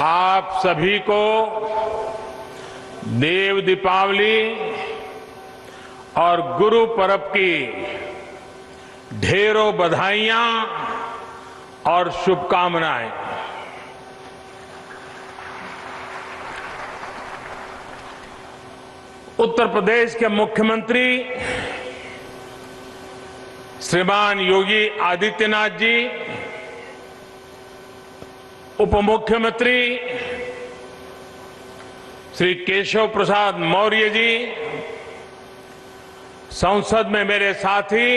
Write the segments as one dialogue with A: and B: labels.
A: आप सभी को देव दीपावली और गुरु पर्व की ढेरों बधाइयां और शुभकामनाएं। उत्तर प्रदेश के मुख्यमंत्री श्रीमान योगी आदित्यनाथ जी, उप मुख्यमंत्री श्री केशव प्रसाद मौर्य जी, संसद में मेरे साथी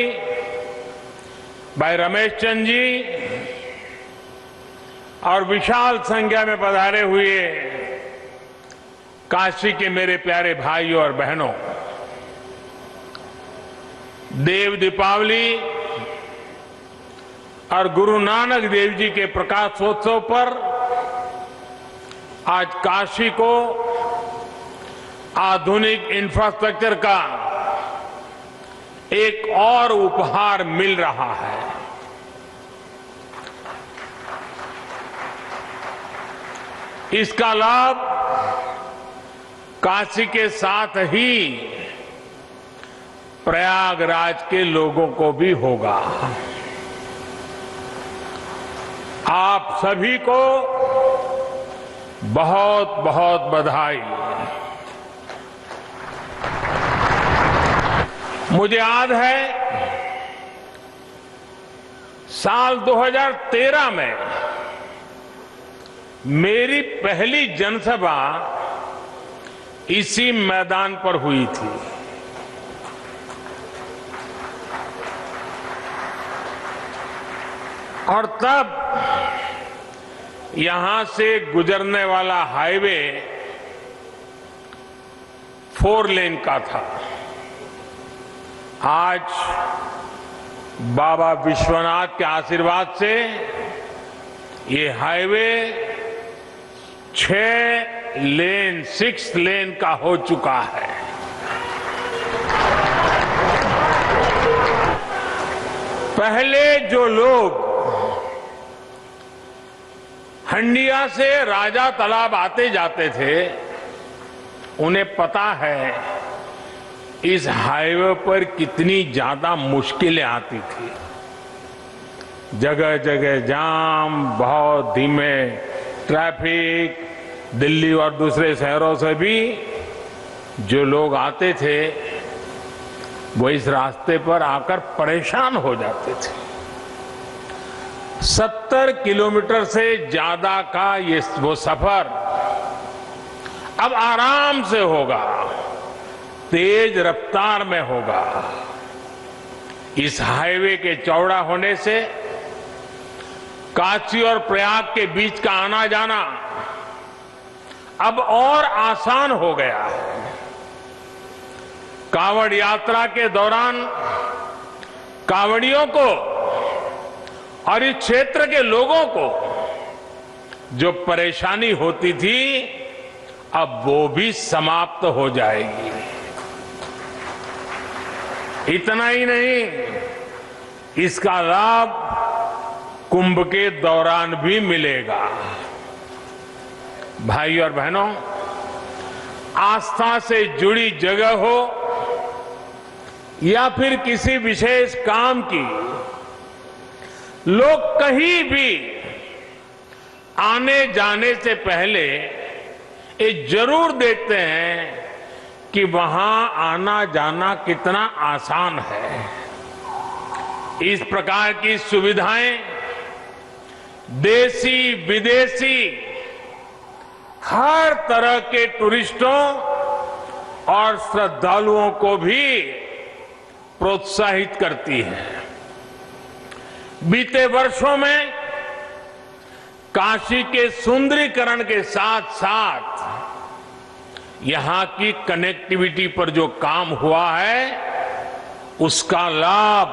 A: भाई रमेश चंद जी और विशाल संख्या में पधारे हुए काशी के मेरे प्यारे भाइयों और बहनों, देव दीपावली और गुरु नानक देव जी के प्रकाशोत्सव पर आज काशी को आधुनिक इंफ्रास्ट्रक्चर का एक और उपहार मिल रहा है। इसका लाभ काशी के साथ ही प्रयागराज के लोगों को भी होगा। आप सभी को बहुत बहुत बधाई। मुझे याद है साल 2013 में मेरी पहली जनसभा इसी मैदान पर हुई थी। और तब यहां से गुजरने वाला हाईवे 4 लेन का था। आज बाबा विश्वनाथ के आशीर्वाद से ये हाईवे 6 लेन 6 लेन का हो चुका है। पहले जो लोग हंडिया से राजा तालाब आते जाते थे, उन्हें पता है इस हाईवे पर कितनी ज्यादा मुश्किलें आती थी। जगह जगह जाम, बहुत धीमे ट्रैफिक, दिल्ली और दूसरे शहरों से भी जो लोग आते थे वो इस रास्ते पर आकर परेशान हो जाते थे। 70 किलोमीटर से ज्यादा का वो सफर अब आराम से होगा, तेज रफ्तार में होगा। इस हाईवे के चौड़ा होने से काशी और प्रयाग के बीच का आना जाना अब और आसान हो गया है। कांवड़ यात्रा के दौरान कांवड़ियों को और इस क्षेत्र के लोगों को जो परेशानी होती थी, अब वो भी समाप्त हो जाएगी। इतना ही नहीं, इसका लाभ कुंभ के दौरान भी मिलेगा। भाई और बहनों, आस्था से जुड़ी जगह हो या फिर किसी विशेष काम की, लोग कहीं भी आने जाने से पहले ये जरूर देखते हैं कि वहां आना जाना कितना आसान है। इस प्रकार की सुविधाएं देशी विदेशी हर तरह के टूरिस्टों और श्रद्धालुओं को भी प्रोत्साहित करती है। बीते वर्षों में काशी के सुंदरीकरण के साथ साथ यहां की कनेक्टिविटी पर जो काम हुआ है, उसका लाभ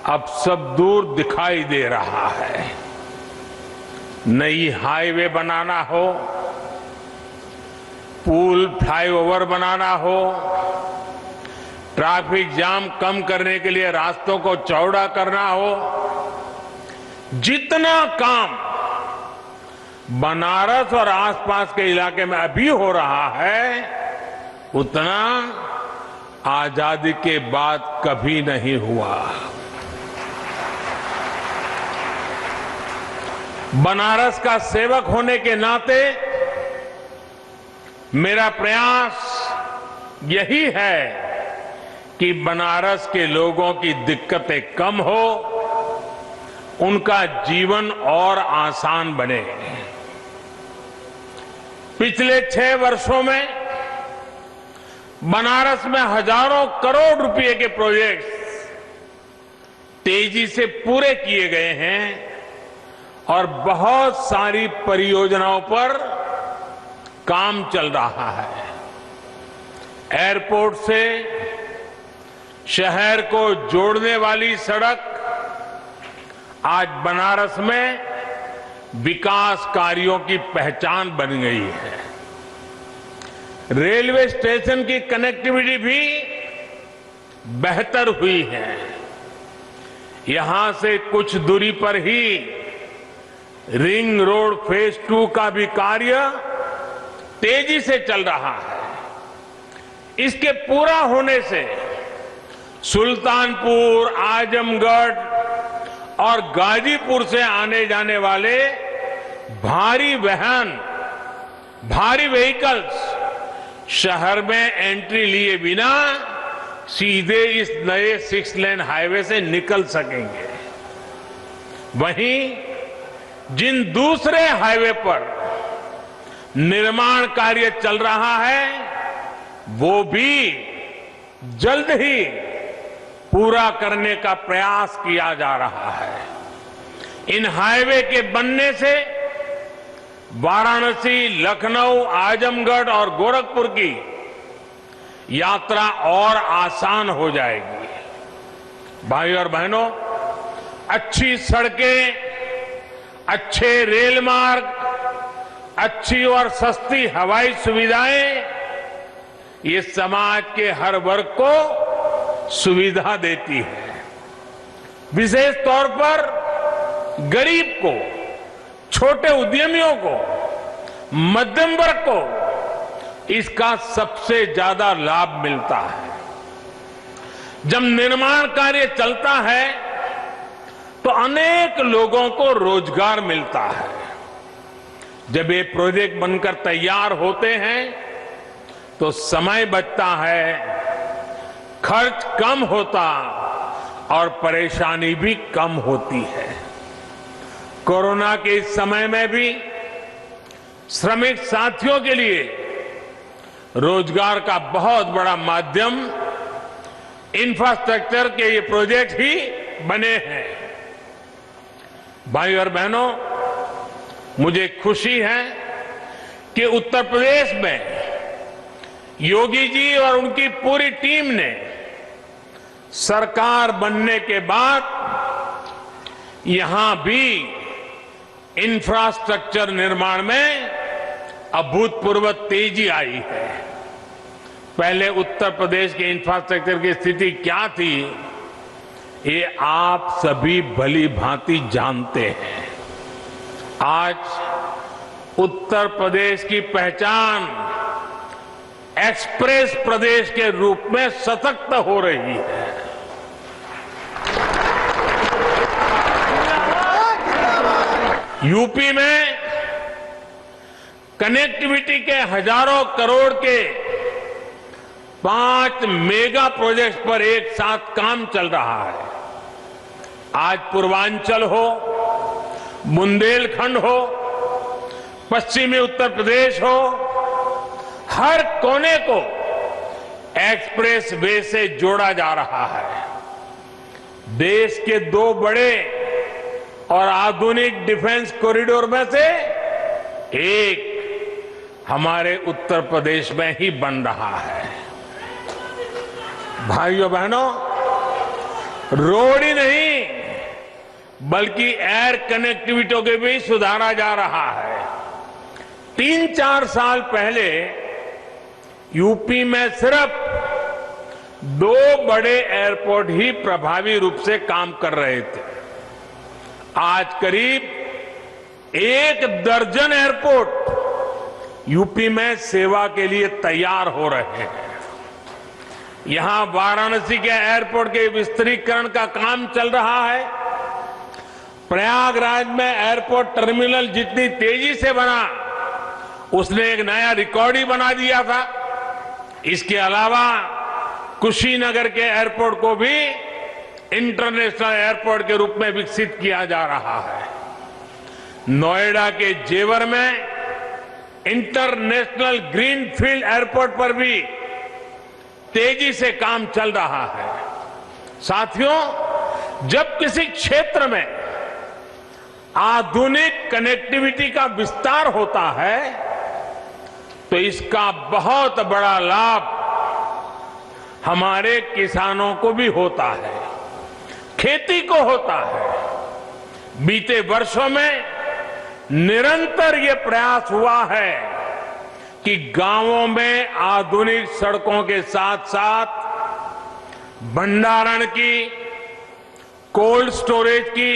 A: अब सब दूर दिखाई दे रहा है। नई हाईवे बनाना हो, पुल फ्लाईओवर बनाना हो, ट्रैफिक जाम कम करने के लिए रास्तों को चौड़ा करना हो, जितना काम बनारस और आसपास के इलाके में अभी हो रहा है, उतना आजादी के बाद कभी नहीं हुआ। बनारस का सेवक होने के नाते मेरा प्रयास यही है कि बनारस के लोगों की दिक्कतें कम हो, उनका जीवन और आसान बने। पिछले 6 वर्षों में बनारस में हजारों करोड़ रुपए के प्रोजेक्ट्स तेजी से पूरे किए गए हैं और बहुत सारी परियोजनाओं पर काम चल रहा है। एयरपोर्ट से शहर को जोड़ने वाली सड़क आज बनारस में विकास कार्यों की पहचान बन गई है। रेलवे स्टेशन की कनेक्टिविटी भी बेहतर हुई है। यहां से कुछ दूरी पर ही रिंग रोड फेज 2 का भी कार्य तेजी से चल रहा है। इसके पूरा होने से सुल्तानपुर, आजमगढ़ और गाजीपुर से आने जाने वाले भारी वाहन, भारी व्हीकल्स शहर में एंट्री लिए बिना सीधे इस नए 6 लेन हाईवे से निकल सकेंगे। वहीं जिन दूसरे हाईवे पर निर्माण कार्य चल रहा है, वो भी जल्द ही पूरा करने का प्रयास किया जा रहा है। इन हाईवे के बनने से वाराणसी, लखनऊ, आजमगढ़ और गोरखपुर की यात्रा और आसान हो जाएगी। भाइयों और बहनों, अच्छी सड़कें, अच्छे रेल मार्ग, अच्छी और सस्ती हवाई सुविधाएं ये समाज के हर वर्ग को सुविधा देती है। विशेष तौर पर गरीब को, छोटे उद्यमियों को, मध्यम वर्ग को इसका सबसे ज्यादा लाभ मिलता है। जब निर्माण कार्य चलता है तो अनेक लोगों को रोजगार मिलता है। जब ये प्रोजेक्ट बनकर तैयार होते हैं तो समय बचता है, खर्च कम होता और परेशानी भी कम होती है। कोरोना के इस समय में भी श्रमिक साथियों के लिए रोजगार का बहुत बड़ा माध्यम इंफ्रास्ट्रक्चर के ये प्रोजेक्ट ही बने हैं। भाइयों और बहनों, मुझे खुशी है कि उत्तर प्रदेश में योगी जी और उनकी पूरी टीम ने सरकार बनने के बाद यहां भी इंफ्रास्ट्रक्चर निर्माण में अभूतपूर्व तेजी आई है। पहले उत्तर प्रदेश के इंफ्रास्ट्रक्चर की स्थिति क्या थी, ये आप सभी भली भांति जानते हैं। आज उत्तर प्रदेश की पहचान एक्सप्रेस प्रदेश के रूप में सशक्त हो रही है। यूपी में कनेक्टिविटी के हजारों करोड़ के 5 मेगा प्रोजेक्ट्स पर एक साथ काम चल रहा है। आज पूर्वांचल हो, बुंदेलखंड हो, पश्चिमी उत्तर प्रदेश हो, हर कोने को एक्सप्रेस वे से जोड़ा जा रहा है। देश के 2 बड़े और आधुनिक डिफेंस कॉरिडोर में से एक हमारे उत्तर प्रदेश में ही बन रहा है। भाइयों बहनों, रोड ही नहीं बल्कि एयर कनेक्टिविटी को भी सुधारा जा रहा है। 3-4 साल पहले यूपी में सिर्फ 2 बड़े एयरपोर्ट ही प्रभावी रूप से काम कर रहे थे। आज करीब 1 दर्जन एयरपोर्ट यूपी में सेवा के लिए तैयार हो रहे हैं। यहां वाराणसी के एयरपोर्ट के विस्तारीकरण का काम चल रहा है। प्रयागराज में एयरपोर्ट टर्मिनल जितनी तेजी से बना, उसने एक नया रिकॉर्ड ही बना दिया था। इसके अलावा कुशीनगर के एयरपोर्ट को भी इंटरनेशनल एयरपोर्ट के रूप में विकसित किया जा रहा है। नोएडा के जेवर में इंटरनेशनल ग्रीनफील्ड एयरपोर्ट पर भी तेजी से काम चल रहा है। साथियों, जब किसी क्षेत्र में आधुनिक कनेक्टिविटी का विस्तार होता है तो इसका बहुत बड़ा लाभ हमारे किसानों को भी होता है, खेती को होता है। बीते वर्षों में निरंतर ये प्रयास हुआ है कि गांवों में आधुनिक सड़कों के साथ साथ भंडारण की, कोल्ड स्टोरेज की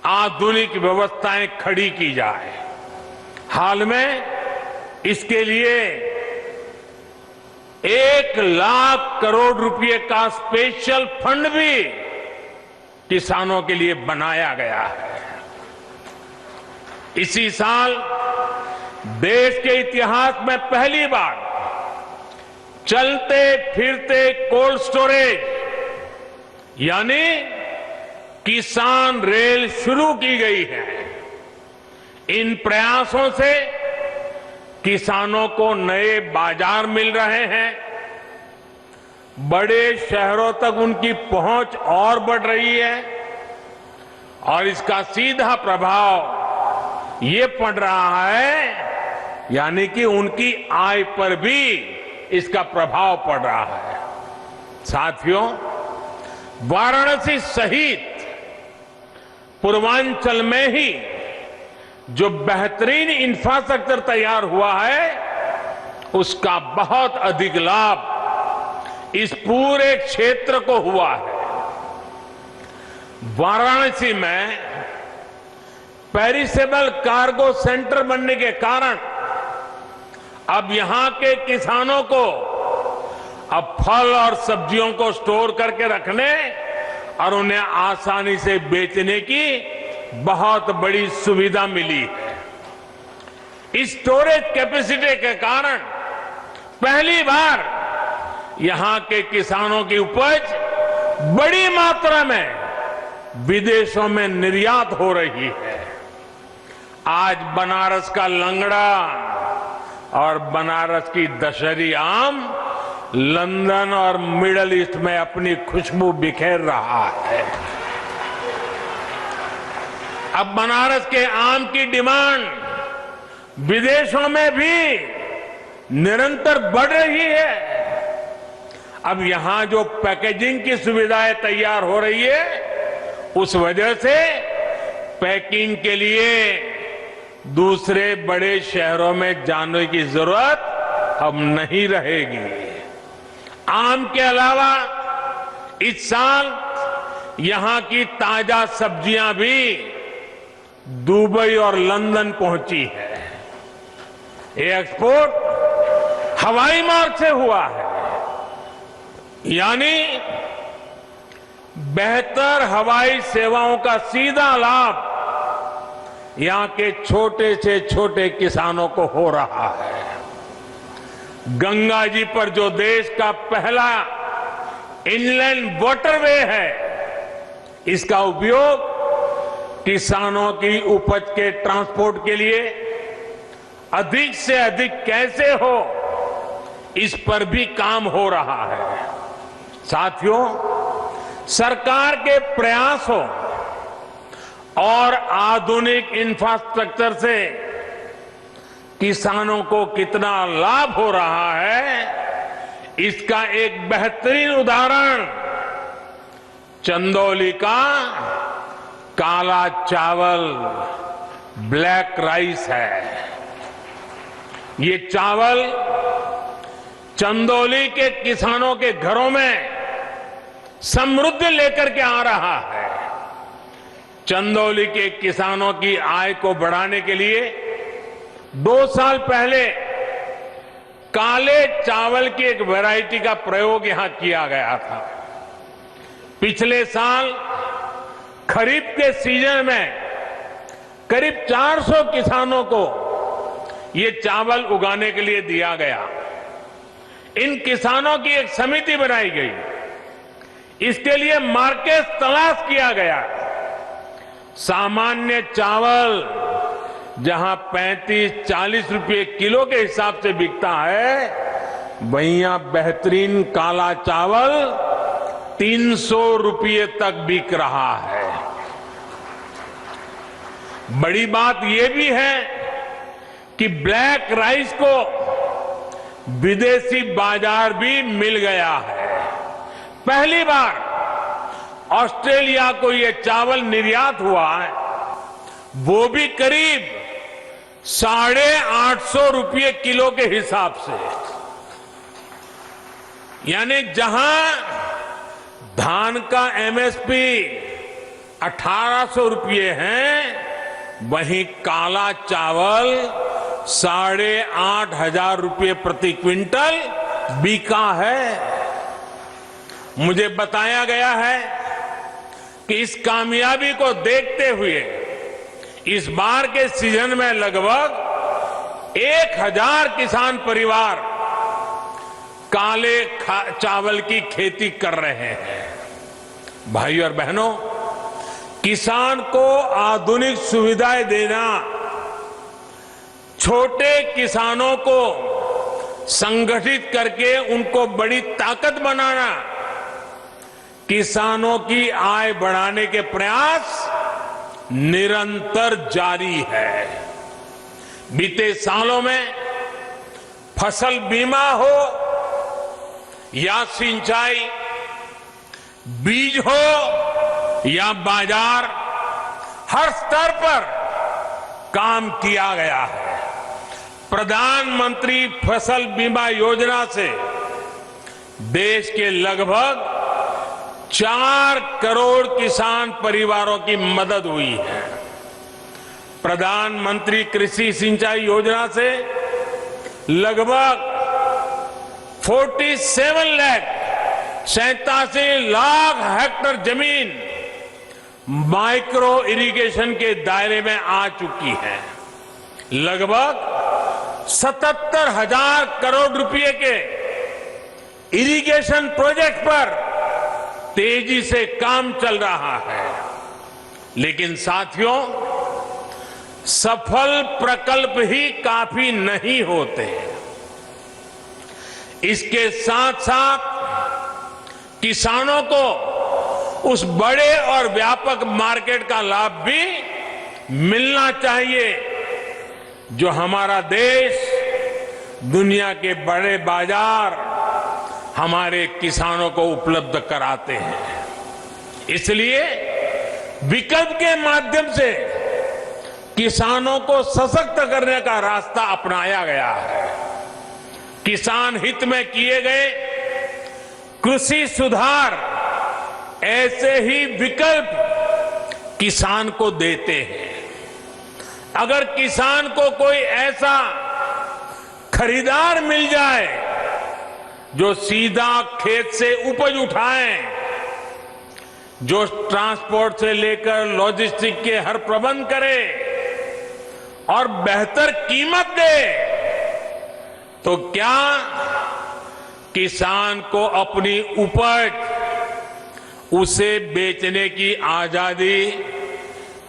A: आधुनिक व्यवस्थाएं खड़ी की जाए। हाल में इसके लिए 1 लाख करोड़ रुपए का स्पेशल फंड भी किसानों के लिए बनाया गया है। इसी साल देश के इतिहास में पहली बार चलते फिरते कोल्ड स्टोरेज यानी किसान रेल शुरू की गई है। इन प्रयासों से किसानों को नए बाजार मिल रहे हैं, बड़े शहरों तक उनकी पहुंच और बढ़ रही है और इसका सीधा प्रभाव ये पड़ रहा है, यानी कि उनकी आय पर भी इसका प्रभाव पड़ रहा है। साथियों, वाराणसी सहित पूर्वांचल में ही जो बेहतरीन इंफ्रास्ट्रक्चर तैयार हुआ है, उसका बहुत अधिक लाभ इस पूरे क्षेत्र को हुआ है। वाराणसी में पेरिसेबल कार्गो सेंटर बनने के कारण अब यहां के किसानों को अब फल और सब्जियों को स्टोर करके रखने और उन्हें आसानी से बेचने की बहुत बड़ी सुविधा मिली है। इस स्टोरेज कैपेसिटी के कारण पहली बार यहां के किसानों की उपज बड़ी मात्रा में विदेशों में निर्यात हो रही है। आज बनारस का लंगड़ा और बनारस की दशहरी आम लंदन और मिडल ईस्ट में अपनी खुशबू बिखेर रहा है। अब बनारस के आम की डिमांड विदेशों में भी निरंतर बढ़ रही है। अब यहां जो पैकेजिंग की सुविधाएं तैयार हो रही है, उस वजह से पैकिंग के लिए दूसरे बड़े शहरों में जाने की जरूरत अब नहीं रहेगी। आम के अलावा इस साल यहां की ताजा सब्जियां भी दुबई और लंदन पहुंची है। ये एक्सपोर्ट हवाई मार्ग से हुआ है, यानी बेहतर हवाई सेवाओं का सीधा लाभ यहां के छोटे से छोटे किसानों को हो रहा है। गंगा जी पर जो देश का पहला इनलैंड वाटरवे है, इसका उपयोग किसानों की उपज के ट्रांसपोर्ट के लिए अधिक से अधिक कैसे हो, इस पर भी काम हो रहा है। साथियों, सरकार के प्रयासों और आधुनिक इंफ्रास्ट्रक्चर से किसानों को कितना लाभ हो रहा है, इसका एक बेहतरीन उदाहरण चंदौली का काला चावल, ब्लैक राइस है। ये चावल चंदौली के किसानों के घरों में समृद्धि लेकर के आ रहा है। चंदौली के किसानों की आय को बढ़ाने के लिए 2 साल पहले काले चावल की एक वैरायटी का प्रयोग यहां किया गया था। पिछले साल खरीफ के सीजन में करीब 400 किसानों को ये चावल उगाने के लिए दिया गया। इन किसानों की एक समिति बनाई गई। इसके लिए मार्केट तलाश किया गया। सामान्य चावल जहां 35-40 रुपए किलो के हिसाब से बिकता है, वहीं यहां बेहतरीन काला चावल 300 रुपये तक बिक रहा है। बड़ी बात यह भी है कि ब्लैक राइस को विदेशी बाजार भी मिल गया है। पहली बार ऑस्ट्रेलिया को यह चावल निर्यात हुआ है, वो भी करीब 850 रुपये किलो के हिसाब से। यानी जहां धान का एमएसपी 1800 रुपये है, वहीं काला चावल 8,500 रुपये प्रति क्विंटल बिका है। मुझे बताया गया है कि इस कामयाबी को देखते हुए इस बार के सीजन में लगभग 1000 किसान परिवार काले चावल की खेती कर रहे हैं। भाई और बहनों, किसान को आधुनिक सुविधाएं देना, छोटे किसानों को संगठित करके उनको बड़ी ताकत बनाना, किसानों की आय बढ़ाने के प्रयास निरंतर जारी है। बीते सालों में फसल बीमा हो या सिंचाई, बीज हो या बाजार, हर स्तर पर काम किया गया है। प्रधानमंत्री फसल बीमा योजना से देश के लगभग 4 करोड़ किसान परिवारों की मदद हुई है। प्रधानमंत्री कृषि सिंचाई योजना से लगभग 87 लाख हेक्टेयर जमीन माइक्रो इरिगेशन के दायरे में आ चुकी है। लगभग 77,000 करोड़ रुपए के इरिगेशन प्रोजेक्ट पर तेजी से काम चल रहा है। लेकिन साथियों, सफल प्रकल्प ही काफी नहीं होते। इसके साथ साथ किसानों को उस बड़े और व्यापक मार्केट का लाभ भी मिलना चाहिए जो हमारा देश, दुनिया के बड़े बाजार हमारे किसानों को उपलब्ध कराते हैं। इसलिए विकल्प के माध्यम से किसानों को सशक्त करने का रास्ता अपनाया गया है। किसान हित में किए गए कृषि सुधार ऐसे ही विकल्प किसान को देते हैं। अगर किसान को कोई ऐसा खरीदार मिल जाए जो सीधा खेत से उपज उठाए, जो ट्रांसपोर्ट से लेकर लॉजिस्टिक के हर प्रबंध करे और बेहतर कीमत दे, तो क्या किसान को अपनी उपज उसे बेचने की आजादी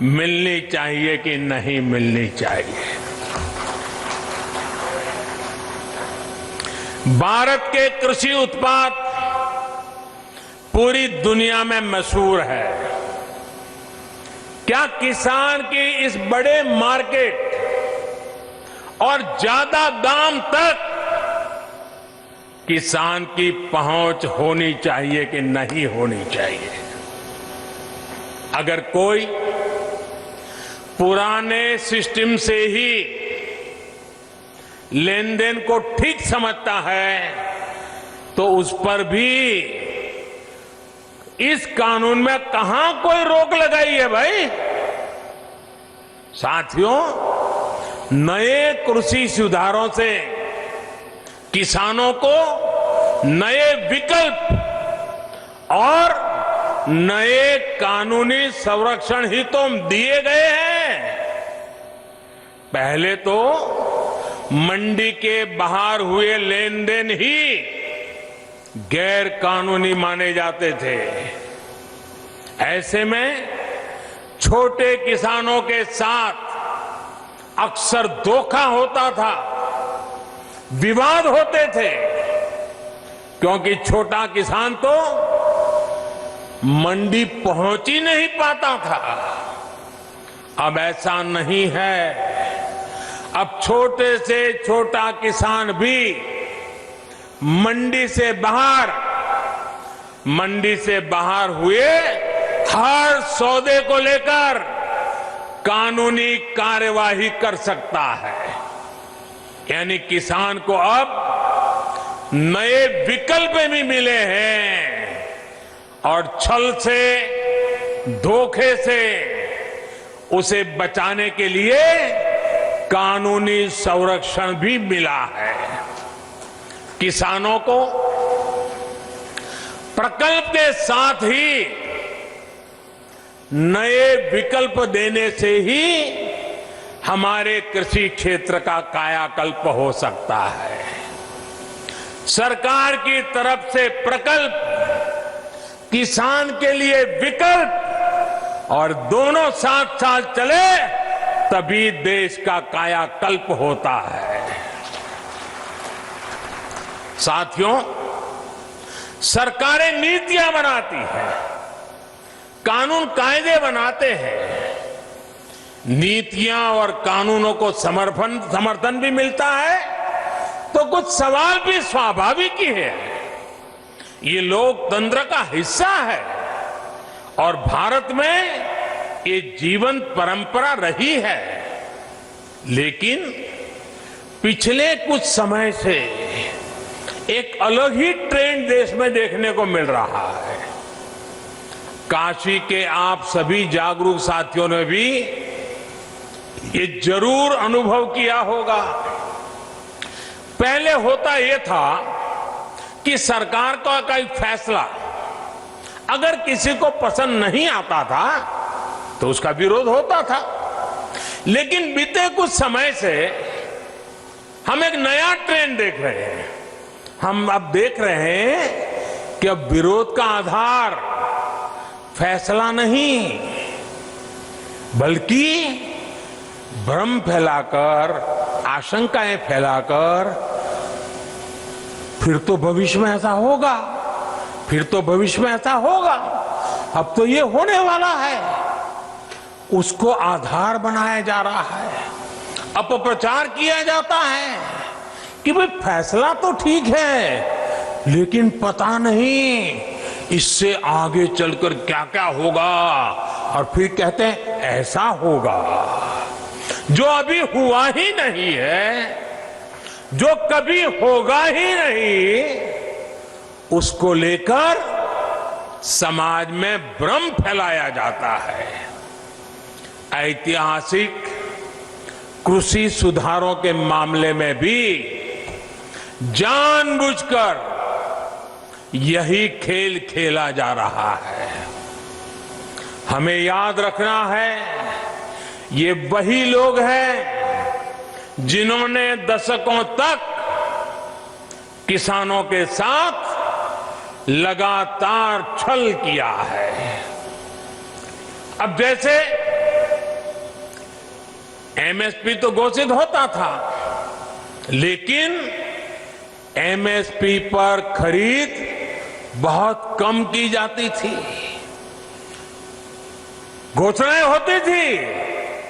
A: मिलनी चाहिए कि नहीं मिलनी चाहिए? भारत के कृषि उत्पाद पूरी दुनिया में मशहूर है। क्या किसान की इस बड़े मार्केट और ज्यादा दाम तक किसान की पहुंच होनी चाहिए कि नहीं होनी चाहिए? अगर कोई पुराने सिस्टम से ही लेन देन को ठीक समझता है, तो उस पर भी इस कानून में कहां कोई रोक लगाई है भाई? साथियों, नए कृषि सुधारों से किसानों को नए विकल्प और नए कानूनी संरक्षण ही तो दिए गए हैं। पहले तो मंडी के बाहर हुए लेन देन ही गैर कानूनी माने जाते थे। ऐसे में छोटे किसानों के साथ अक्सर धोखा होता था, विवाद होते थे, क्योंकि छोटा किसान तो मंडी पहुंच ही नहीं पाता था। अब ऐसा नहीं है। अब छोटे से छोटा किसान भी मंडी से बाहर हुए हर सौदे को लेकर कानूनी कार्यवाही कर सकता है। यानी किसान को अब नए विकल्प भी मिले हैं और छल से, धोखे से उसे बचाने के लिए कानूनी संरक्षण भी मिला है। किसानों को प्रकल्प के साथ ही नए विकल्प देने से ही हमारे कृषि क्षेत्र का कायाकल्प हो सकता है। सरकार की तरफ से प्रकल्प, किसान के लिए विकल्प और दोनों साथ साथ चले तभी देश का कायाकल्प होता है। साथियों, सरकारें नीतियां बनाती हैं, कानून कायदे बनाते हैं। नीतियां और कानूनों को समर्थन भी मिलता है तो कुछ सवाल भी स्वाभाविक ही है। ये लोकतंत्र का हिस्सा है और भारत में ये जीवंत परंपरा रही है। लेकिन पिछले कुछ समय से एक अलग ही ट्रेंड देश में देखने को मिल रहा है। काशी के आप सभी जागरूक साथियों ने भी ये जरूर अनुभव किया होगा। पहले होता यह था कि सरकार का कोई फैसला अगर किसी को पसंद नहीं आता था तो उसका विरोध होता था। लेकिन बीते कुछ समय से हम एक नया ट्रेंड देख रहे हैं। हम अब देख रहे हैं कि अब विरोध का आधार फैसला नहीं, बल्कि भ्रम फैलाकर, आशंकाएं फैलाकर फिर तो भविष्य में ऐसा होगा, फिर तो भविष्य में ऐसा होगा, अब तो ये होने वाला है, उसको आधार बनाया जा रहा है। अपप्रचार किया जाता है कि भाई फैसला तो ठीक है लेकिन पता नहीं इससे आगे चलकर क्या क्या होगा, और फिर कहते हैं ऐसा होगा जो अभी हुआ ही नहीं है, जो कभी होगा ही नहीं, उसको लेकर समाज में भ्रम फैलाया जाता है। ऐतिहासिक कृषि सुधारों के मामले में भी जानबूझकर यही खेल खेला जा रहा है। हमें याद रखना है, ये वही लोग हैं जिन्होंने दशकों तक किसानों के साथ लगातार छल किया है। अब जैसे एमएसपी तो घोषित होता था, लेकिन एमएसपी पर खरीद बहुत कम की जाती थी। घोषणाएं होती थी,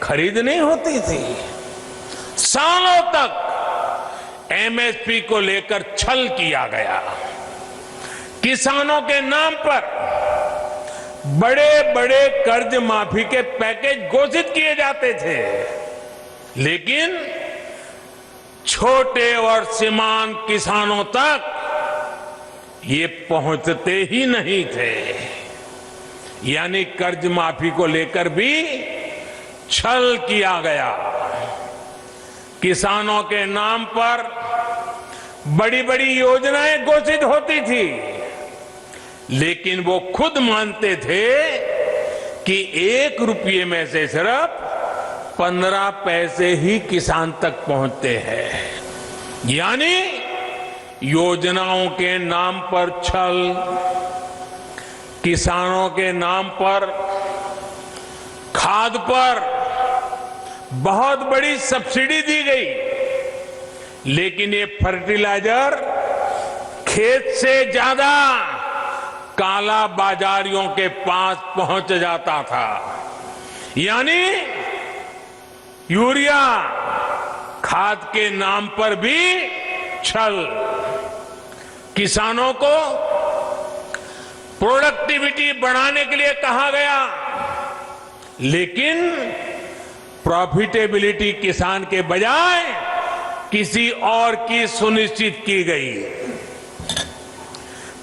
A: खरीद नहीं होती थी। सालों तक एमएसपी को लेकर छल किया गया। किसानों के नाम पर बड़े बड़े कर्ज माफी के पैकेज घोषित किए जाते थे, लेकिन छोटे और सीमांत किसानों तक ये पहुंचते ही नहीं थे। यानी कर्ज माफी को लेकर भी छल किया गया। किसानों के नाम पर बड़ी बड़ी योजनाएं घोषित होती थी, लेकिन वो खुद मानते थे कि 1 रुपये में से सिर्फ 15 पैसे ही किसान तक पहुंचते हैं। यानी योजनाओं के नाम पर छल, किसानों के नाम पर खाद पर बहुत बड़ी सब्सिडी दी गई, लेकिन ये फर्टिलाइजर खेत से ज्यादा काला बाजारियों के पास पहुंच जाता था। यानी यूरिया खाद के नाम पर भी छल। किसानों को प्रोडक्टिविटी बढ़ाने के लिए कहा गया, लेकिन प्रॉफिटेबिलिटी किसान के बजाय किसी और की सुनिश्चित की गई।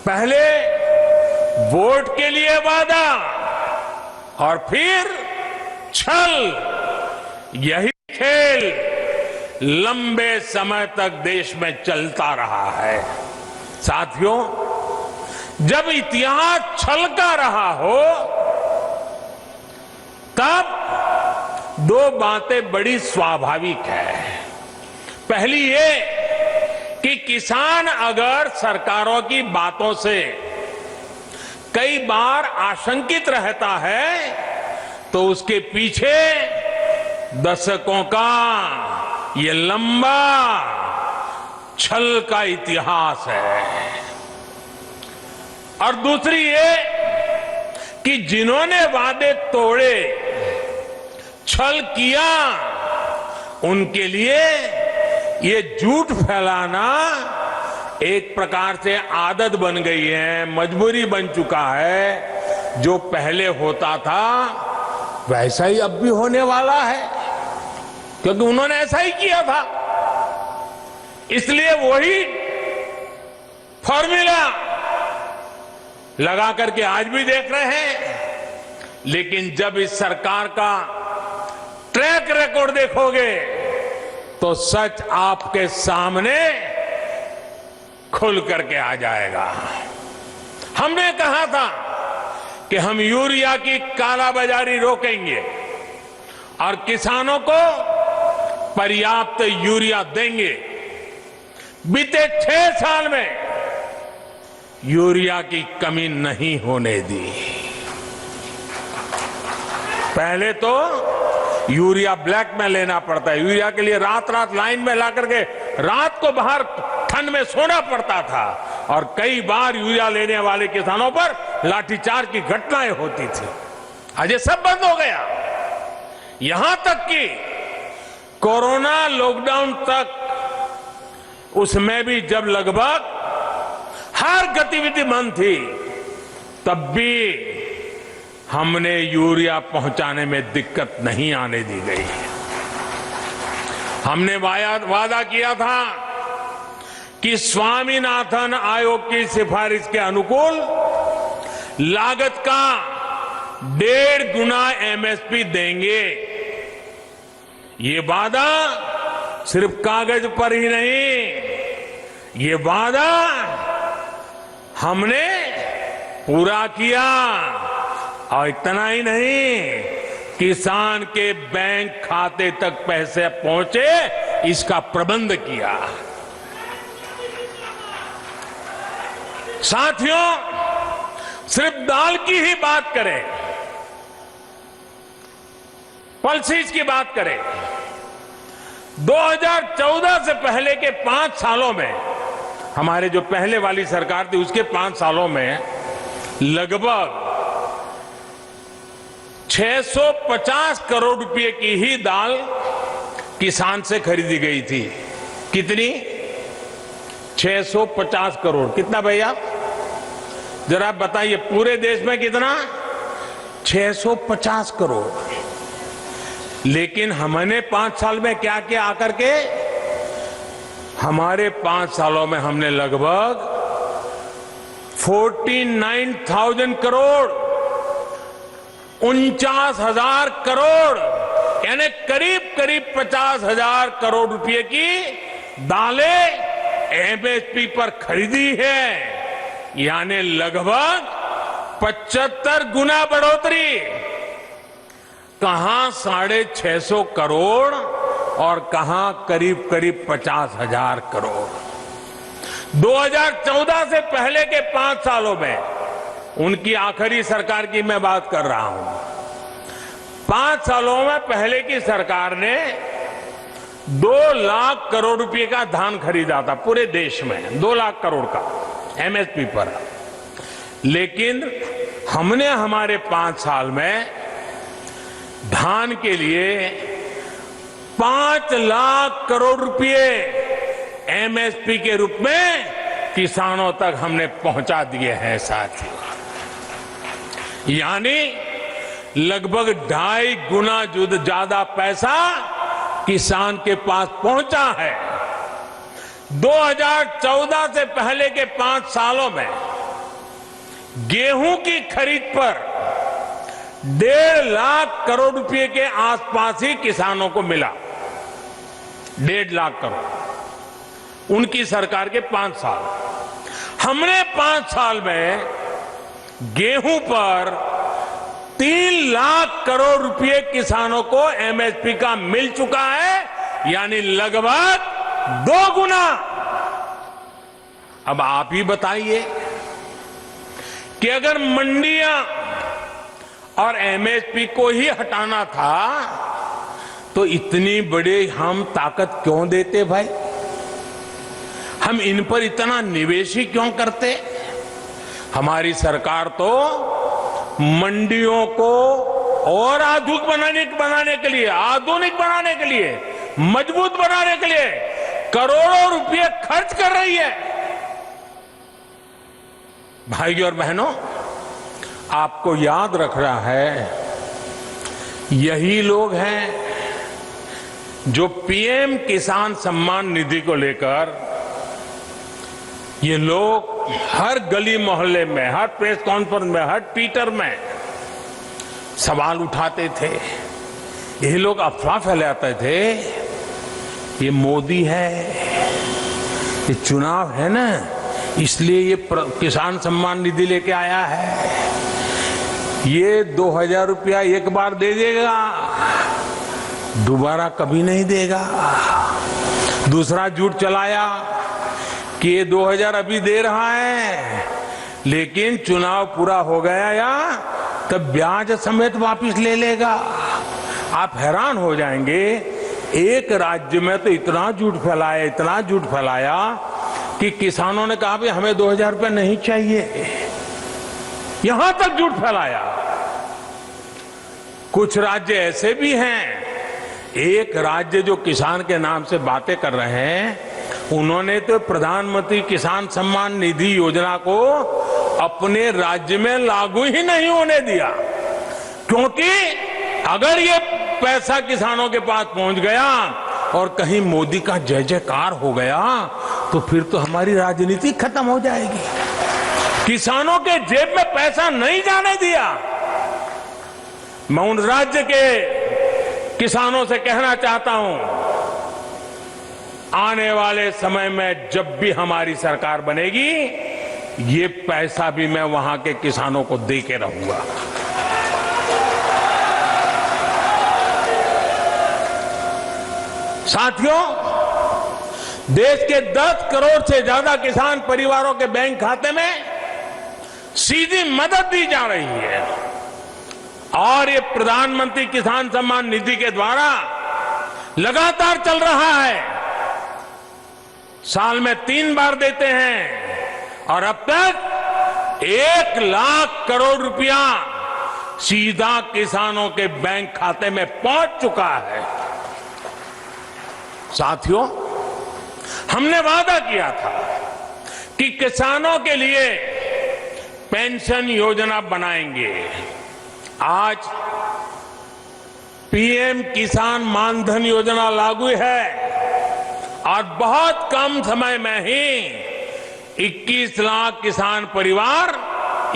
A: पहले वोट के लिए वादा और फिर छल, यही खेल लंबे समय तक देश में चलता रहा है। साथियों, जब इतिहास छल का रहा हो तब 2 बातें बड़ी स्वाभाविक है। पहली ये कि किसान अगर सरकारों की बातों से कई बार आशंकित रहता है तो उसके पीछे दशकों का ये लंबा छल का इतिहास है। और दूसरी ये कि जिन्होंने वादे तोड़े, छल किया, उनके लिए ये झूठ फैलाना एक प्रकार से आदत बन गई है, मजबूरी बन चुका है। जो पहले होता था वैसा ही अब भी होने वाला है, क्योंकि उन्होंने ऐसा ही किया था। इसलिए वही फॉर्मूला लगा करके आज भी देख रहे हैं। लेकिन जब इस सरकार का ट्रैक रिकॉर्ड देखोगे तो सच आपके सामने खुल करके आ जाएगा। हमने कहा था कि हम यूरिया की कालाबाजारी रोकेंगे और किसानों को पर्याप्त यूरिया देंगे। बीते 6 साल में यूरिया की कमी नहीं होने दी। पहले तो यूरिया ब्लैक में लेना पड़ता है, यूरिया के लिए रात रात लाइन में ला करके रात को बाहर ठंड में सोना पड़ता था, और कई बार यूरिया लेने वाले किसानों पर लाठीचार्ज की घटनाएं होती थी। आज ये सब बंद हो गया। यहां तक कि कोरोना लॉकडाउन तक, उसमें भी जब लगभग हर गतिविधि बंद थी, तब भी हमने यूरिया पहुंचाने में दिक्कत नहीं आने दी गई। हमने वादा किया था कि स्वामीनाथन आयोग की सिफारिश के अनुकूल लागत का 1.5 गुना एमएसपी देंगे। ये वादा सिर्फ कागज पर ही नहीं, ये वादा हमने पूरा किया। और इतना ही नहीं, किसान के बैंक खाते तक पैसे पहुंचे, इसका प्रबंध किया। साथियों, सिर्फ दाल की ही बात करें, पल्सेस की बात करें, 2014 से पहले के 5 सालों में, हमारे जो पहले वाली सरकार थी उसके 5 सालों में लगभग 650 करोड़ रुपए की ही दाल किसान से खरीदी गई थी। कितनी? 650 करोड़। कितना भैया? जरा बताइए, पूरे देश में कितना? 650 करोड़। लेकिन हमने 5 साल में क्या किया आकर के? हमारे 5 सालों में हमने लगभग 49,000 करोड़, 49,000 करोड़ यानी करीब करीब 50,000 करोड़ रुपए की दालें एमएसपी पर खरीदी है, यानी लगभग 75 गुना बढ़ोतरी। कहां 650 करोड़ और कहां करीब करीब 50,000 करोड़। 2014 से पहले के 5 सालों में, उनकी आखिरी सरकार की मैं बात कर रहा हूं, 5 सालों में पहले की सरकार ने 2 लाख करोड़ रुपए का धान खरीदा था पूरे देश में, 2 लाख करोड़ का एमएसपी पर। लेकिन हमने हमारे 5 साल में धान के लिए 5 लाख करोड़ रुपए एमएसपी के रूप में किसानों तक हमने पहुंचा दिए हैं साथियों। यानी लगभग 2.5 गुना ज्यादा पैसा किसान के पास पहुंचा है। 2014 से पहले के 5 सालों में गेहूं की खरीद पर 1.5 लाख करोड़ रुपए के आसपास ही किसानों को मिला। 1.5 लाख करोड़ उनकी सरकार के 5 साल। हमने 5 साल में गेहूं पर 3 लाख करोड़ रुपए किसानों को एमएसपी का मिल चुका है, यानी लगभग 2 गुना। अब आप ही बताइए कि अगर मंडियां और एमएसपी को ही हटाना था तो इतनी बड़ी हम ताकत क्यों देते भाई? हम इन पर इतना निवेश ही क्यों करते? हमारी सरकार तो मंडियों को और आधुनिक बनाने के लिए, मजबूत बनाने के लिए करोड़ों रुपए खर्च कर रही है। भाइयों और बहनों, आपको याद रख रहा है, यही लोग हैं जो पीएम किसान सम्मान निधि को लेकर ये लोग हर गली मोहल्ले में, हर प्रेस कॉन्फ्रेंस में, हर ट्विटर में सवाल उठाते थे। ये लोग अफवाह फैलाते थे, ये मोदी है, ये चुनाव है ना, इसलिए ये किसान सम्मान निधि लेके आया है, ये 2,000 रुपया एक बार दे देगा, दोबारा कभी नहीं देगा। दूसरा झूठ चलाया कि ये 2,000 अभी दे रहा है, लेकिन चुनाव पूरा हो गया या तब ब्याज समेत वापस ले लेगा। आप हैरान हो जाएंगे, एक राज्य में तो इतना झूठ फैलाया कि किसानों ने कहा भी हमें 2,000 रुपये नहीं चाहिए, यहां तक झूठ फैलाया। कुछ राज्य ऐसे भी हैं, एक राज्य जो किसान के नाम से बातें कर रहे हैं, उन्होंने तो प्रधानमंत्री किसान सम्मान निधि योजना को अपने राज्य में लागू ही नहीं होने दिया, क्योंकि अगर ये पैसा किसानों के पास पहुंच गया और कहीं मोदी का जय जयकार हो गया तो फिर तो हमारी राजनीति खत्म हो जाएगी। किसानों के जेब में पैसा नहीं जाने दिया। मैं उन राज्य के किसानों से कहना चाहता हूं, आने वाले समय में जब भी हमारी सरकार बनेगी, ये पैसा भी मैं वहां के किसानों को दे के रहूंगा। साथियों, देश के 10 करोड़ से ज्यादा किसान परिवारों के बैंक खाते में सीधी मदद दी जा रही है और ये प्रधानमंत्री किसान सम्मान निधि के द्वारा लगातार चल रहा है। साल में 3 बार देते हैं और अब तक 1 लाख करोड़ रुपया सीधा किसानों के बैंक खाते में पहुंच चुका है। साथियों, हमने वादा किया था कि किसानों के लिए पेंशन योजना बनाएंगे। आज पीएम किसान मानधन योजना लागू है और बहुत कम समय में ही 21 लाख किसान परिवार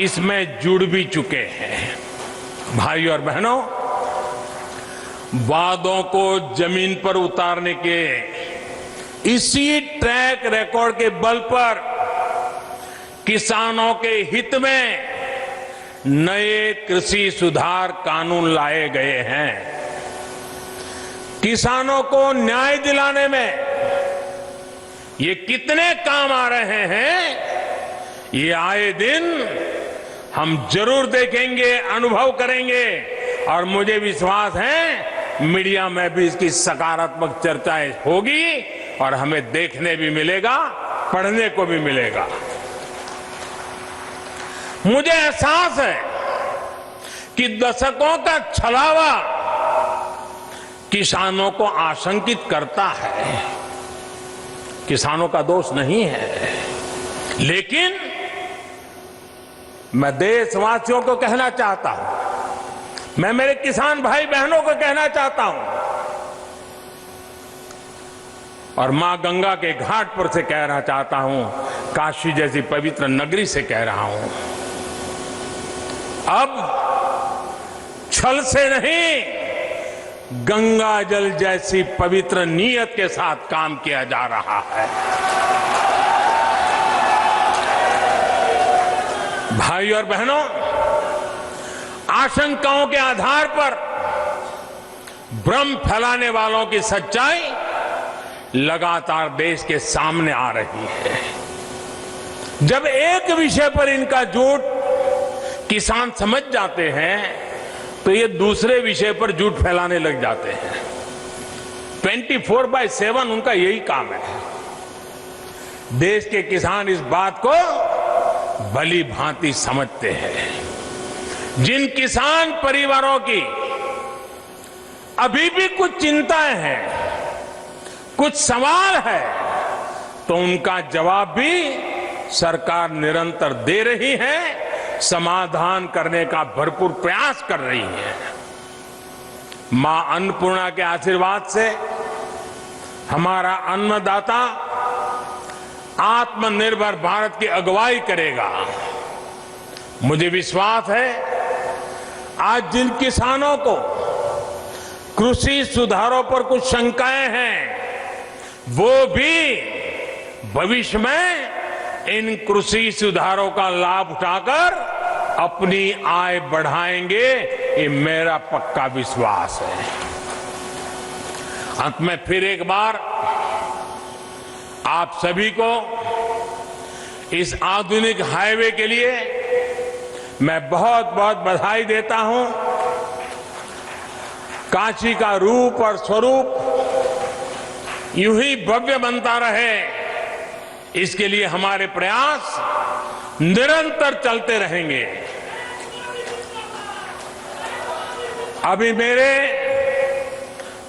A: इसमें जुड़ भी चुके हैं। भाइयों और बहनों, वादों को जमीन पर उतारने के इसी ट्रैक रिकॉर्ड के बल पर किसानों के हित में नए कृषि सुधार कानून लाए गए हैं। किसानों को न्याय दिलाने में ये कितने काम आ रहे हैं, ये आए दिन हम जरूर देखेंगे, अनुभव करेंगे और मुझे विश्वास है मीडिया में भी इसकी सकारात्मक चर्चाएं होगी और हमें देखने भी मिलेगा, पढ़ने को भी मिलेगा। मुझे एहसास है कि दशकों का छलावा किसानों को आशंकित करता है। किसानों का दोष नहीं है, लेकिन मैं देशवासियों को कहना चाहता हूं, मैं मेरे किसान भाई बहनों को कहना चाहता हूं और मां गंगा के घाट पर से कहना चाहता हूं, काशी जैसी पवित्र नगरी से कह रहा हूं, अब छल से नहीं, गंगा जल जैसी पवित्र नीयत के साथ काम किया जा रहा है। भाई और बहनों, आशंकाओं के आधार पर भ्रम फैलाने वालों की सच्चाई लगातार देश के सामने आ रही है। जब एक विषय पर इनका झूठ किसान समझ जाते हैं तो ये दूसरे विषय पर झूठ फैलाने लग जाते हैं। 24/7 उनका यही काम है। देश के किसान इस बात को भली भांति समझते हैं। जिन किसान परिवारों की अभी भी कुछ चिंताएं हैं, कुछ सवाल है, तो उनका जवाब भी सरकार निरंतर दे रही है, समाधान करने का भरपूर प्रयास कर रही है। मां अन्नपूर्णा के आशीर्वाद से हमारा अन्नदाता आत्मनिर्भर भारत की अगुवाई करेगा। मुझे विश्वास है आज जिन किसानों को कृषि सुधारों पर कुछ शंकाएं हैं, वो भी भविष्य में इन कृषि सुधारों का लाभ उठाकर अपनी आय बढ़ाएंगे, ये मेरा पक्का विश्वास है। अंत में फिर एक बार आप सभी को इस आधुनिक हाईवे के लिए मैं बहुत बहुत बधाई देता हूं। काशी का रूप और स्वरूप यूं ही भव्य बनता रहे, इसके लिए हमारे प्रयास निरंतर चलते रहेंगे। अभी मेरे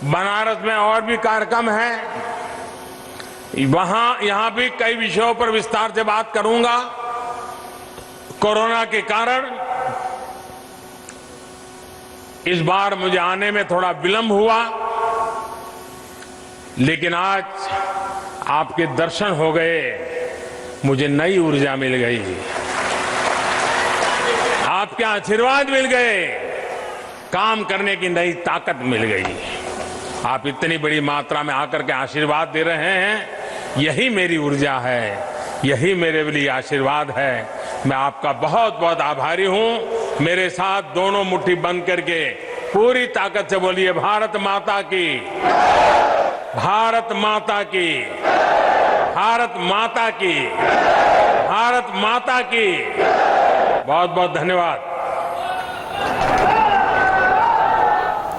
A: बनारस में और भी कार्यक्रम हैं, यहां भी कई विषयों पर विस्तार से बात करूंगा। कोरोना के कारण इस बार मुझे आने में थोड़ा विलंब हुआ, लेकिन आज आपके दर्शन हो गए, मुझे नई ऊर्जा मिल गई, आपके आशीर्वाद मिल गए, काम करने की नई ताकत मिल गई। आप इतनी बड़ी मात्रा में आकर के आशीर्वाद दे रहे हैं, यही मेरी ऊर्जा है, यही मेरे लिए आशीर्वाद है। मैं आपका बहुत बहुत आभारी हूं। मेरे साथ दोनों मुट्ठी बंद करके पूरी ताकत से बोलिए, भारत माता की, भारत माता की, भारत माता की, भारत माता की। बहुत बहुत धन्यवाद।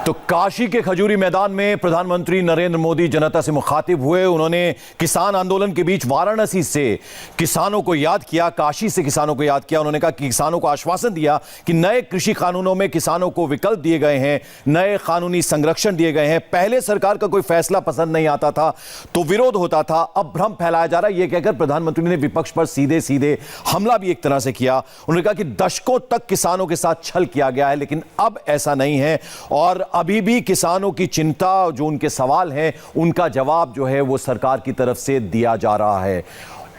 B: तो काशी के खजूरी मैदान में प्रधानमंत्री नरेंद्र मोदी जनता से मुखातिब हुए। उन्होंने किसान आंदोलन के बीच वाराणसी से किसानों को याद किया, काशी से किसानों को याद किया। उन्होंने कहा कि किसानों को आश्वासन दिया कि नए कृषि कानूनों में किसानों को विकल्प दिए गए हैं, नए कानूनी संरक्षण दिए गए हैं। पहले सरकार का कोई फैसला पसंद नहीं आता था तो विरोध होता था, अब भ्रम फैलाया जा रहा है। यह कहकर प्रधानमंत्री ने विपक्ष पर सीधे सीधे हमला भी एक तरह से किया। उन्होंने कहा कि दशकों तक किसानों के साथ छल किया गया है, लेकिन अब ऐसा नहीं है और अभी भी किसानों की चिंता, जो उनके सवाल हैं, उनका जवाब जो है वो सरकार की तरफ से दिया जा रहा है।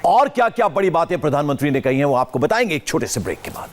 B: और क्या क्या बड़ी बातें प्रधानमंत्री ने कही हैं वो आपको बताएंगे एक छोटे से ब्रेक के बाद।